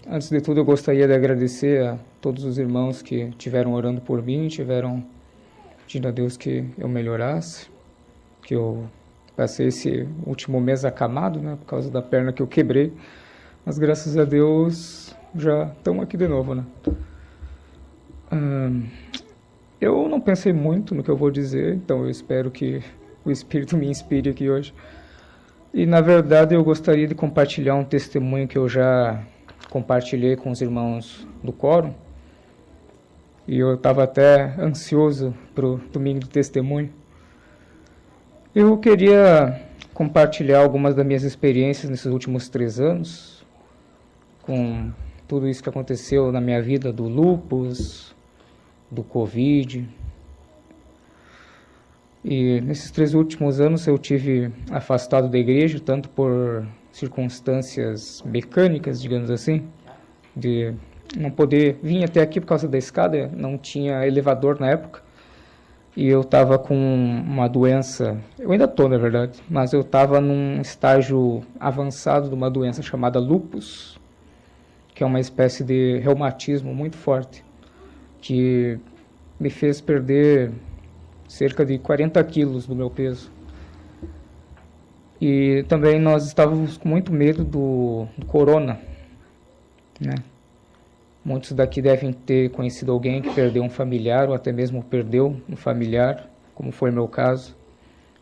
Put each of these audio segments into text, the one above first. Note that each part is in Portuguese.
Antes de tudo, eu gostaria de agradecer a todos os irmãos que estiveram orando por mim, tiveram pedindo a Deus que eu melhorasse, que eu passei esse último mês acamado, né, por causa da perna que eu quebrei, mas graças a Deus já estamos aqui de novo, né. Eu não pensei muito no que eu vou dizer, então eu espero que o Espírito me inspire aqui hoje. E, na verdade, eu gostaria de compartilhar um testemunho que eu já compartilhei com os irmãos do Quórum. E eu estava até ansioso para o domingo do testemunho. Eu queria compartilhar algumas das minhas experiências nesses últimos 3 anos, com tudo isso que aconteceu na minha vida, do lúpus, do Covid. E nesses 3 últimos anos eu tive afastado da igreja, tanto por circunstâncias mecânicas, digamos assim, de não poder vir até aqui por causa da escada, não tinha elevador na época, e eu estava com uma doença, eu ainda estou na verdade, mas eu estava num estágio avançado de uma doença chamada lúpus, que é uma espécie de reumatismo muito forte, que me fez perder cerca de 40 quilos do meu peso. E também nós estávamos com muito medo do corona, né? Muitos daqui devem ter conhecido alguém que perdeu um familiar ou até mesmo perdeu um familiar, como foi meu caso.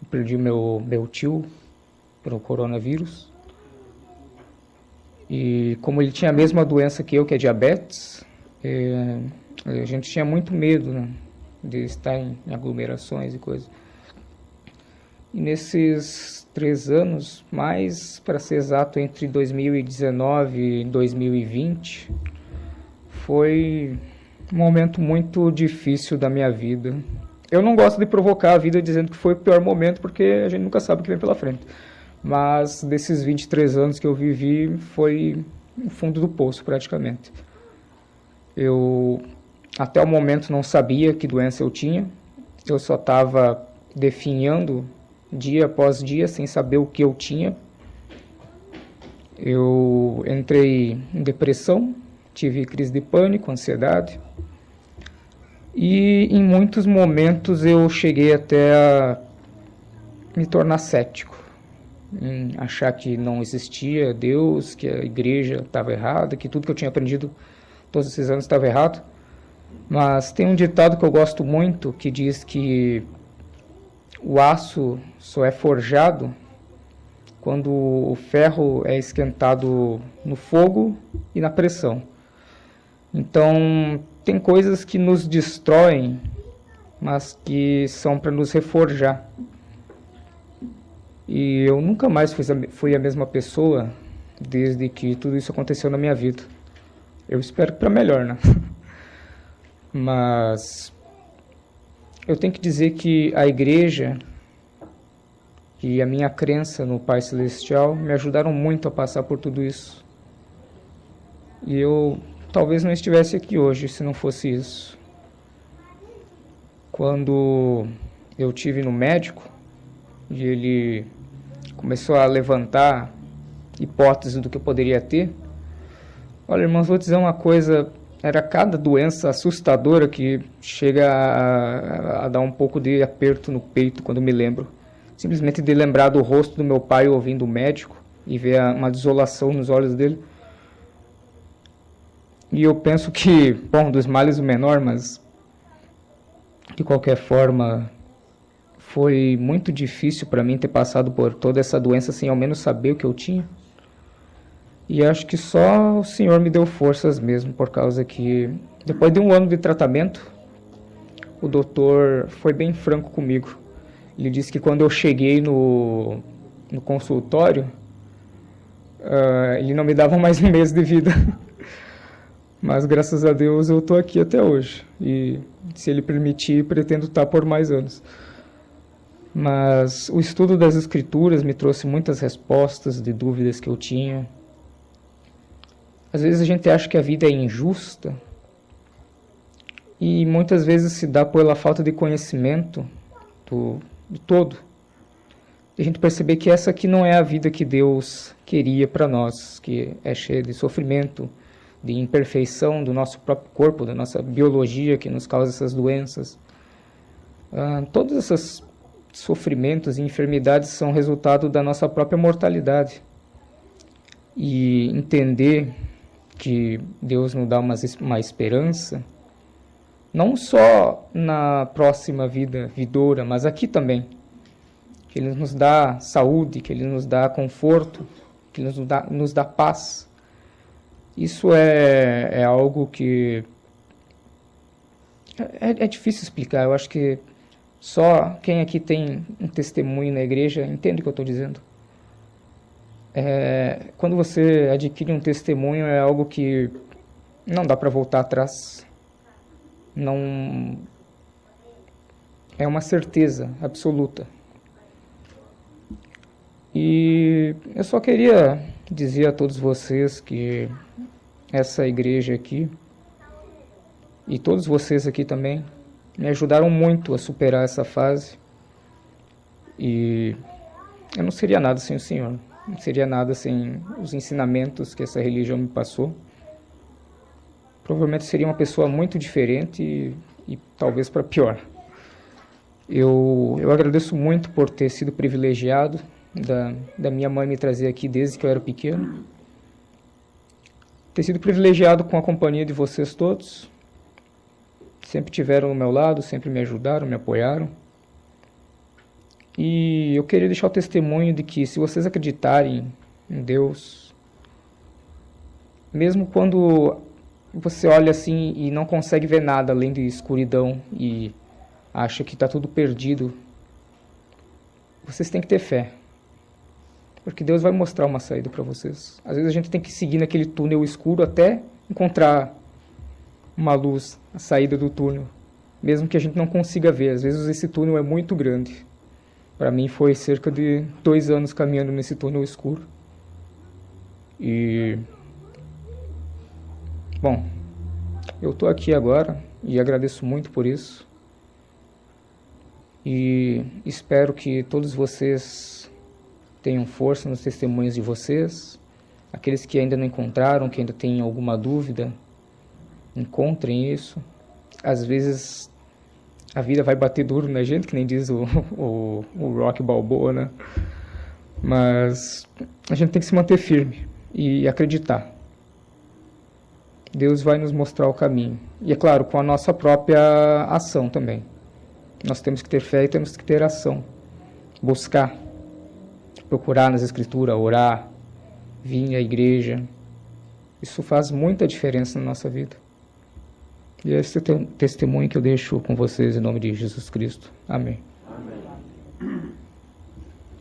Eu perdi meu tio pelo coronavírus. E como ele tinha a mesma doença que eu, que é diabetes, a gente tinha muito medo, né, de estar em aglomerações e coisas. E nesses 3 anos, mais para ser exato, entre 2019 e 2020, foi um momento muito difícil da minha vida. Eu não gosto de provocar a vida dizendo que foi o pior momento, porque a gente nunca sabe o que vem pela frente. Mas desses 23 anos que eu vivi, foi o fundo do poço, praticamente. Eu, até o momento, não sabia que doença eu tinha. Eu só estava definhando dia após dia, sem saber o que eu tinha. Eu entrei em depressão, tive crise de pânico, ansiedade. E em muitos momentos eu cheguei até a me tornar cético, em achar que não existia Deus, que a igreja estava errada, que tudo que eu tinha aprendido todos esses anos estava errado. Mas tem um ditado que eu gosto muito, que diz que o aço só é forjado quando o ferro é esquentado no fogo e na pressão. Então, tem coisas que nos destroem, mas que são para nos reforjar. E eu nunca mais fui a mesma pessoa desde que tudo isso aconteceu na minha vida. Eu espero que para melhor, né? Mas eu tenho que dizer que a igreja e a minha crença no Pai Celestial me ajudaram muito a passar por tudo isso. E eu talvez não estivesse aqui hoje se não fosse isso. Quando eu tive no médico e ele começou a levantar hipóteses do que eu poderia ter, olha, irmãos, vou dizer uma coisa, era cada doença assustadora que chega a dar um pouco de aperto no peito quando me lembro. Simplesmente de lembrar do rosto do meu pai ouvindo o médico e ver uma desolação nos olhos dele. E eu penso que, bom, dos males o menor, mas de qualquer forma foi muito difícil para mim ter passado por toda essa doença sem ao menos saber o que eu tinha. E acho que só o Senhor me deu forças mesmo, por causa que depois de 1 ano de tratamento, o doutor foi bem franco comigo. Ele disse que quando eu cheguei no consultório, ele não me dava mais 1 mês de vida. Mas graças a Deus eu estou aqui até hoje. E se ele permitir, pretendo estar por mais anos. Mas o estudo das Escrituras me trouxe muitas respostas de dúvidas que eu tinha. Às vezes a gente acha que a vida é injusta. E muitas vezes se dá pela falta de conhecimento do todo. E a gente perceber que essa aqui não é a vida que Deus queria para nós, que é cheia de sofrimento, de imperfeição do nosso próprio corpo, da nossa biologia que nos causa essas doenças. Todos esses sofrimentos e enfermidades são resultado da nossa própria mortalidade. E entender que Deus nos dá uma esperança, não só na próxima vida vindoura, mas aqui também. Que Ele nos dá saúde, que Ele nos dá conforto, que Ele nos dá paz. Isso é algo que é difícil explicar. Eu acho que só quem aqui tem um testemunho na igreja entende o que eu estou dizendo. Quando você adquire um testemunho, é algo que não dá para voltar atrás. Não é uma certeza absoluta. E eu só queria dizer a todos vocês que essa igreja aqui, e todos vocês aqui também, me ajudaram muito a superar essa fase. E eu não seria nada sem o Senhor. Não seria nada sem os ensinamentos que essa religião me passou. Provavelmente seria uma pessoa muito diferente e talvez para pior. Eu agradeço muito por ter sido privilegiado da minha mãe me trazer aqui desde que eu era pequeno. Ter sido privilegiado com a companhia de vocês todos. Sempre estiveram ao meu lado, sempre me ajudaram, me apoiaram. E eu queria deixar o testemunho de que se vocês acreditarem em Deus, mesmo quando você olha assim e não consegue ver nada além de escuridão e acha que está tudo perdido, vocês têm que ter fé. Porque Deus vai mostrar uma saída para vocês. Às vezes a gente tem que seguir naquele túnel escuro até encontrar uma luz, a saída do túnel. Mesmo que a gente não consiga ver. Às vezes esse túnel é muito grande. Para mim foi cerca de 2 anos caminhando nesse túnel escuro. E... bom, eu estou aqui agora e agradeço muito por isso. E espero que todos vocês tenham força nos testemunhos de vocês. Aqueles que ainda não encontraram, que ainda têm alguma dúvida, encontrem isso. Às vezes a vida vai bater duro na gente, que nem diz o Rocky Balboa, né? Mas a gente tem que se manter firme e acreditar. Deus vai nos mostrar o caminho. E é claro, com a nossa própria ação também. Nós temos que ter fé e temos que ter ação. Buscar. Procurar nas escrituras, orar, vir à igreja. Isso faz muita diferença na nossa vida. E esse é o testemunho que eu deixo com vocês em nome de Jesus Cristo. Amém.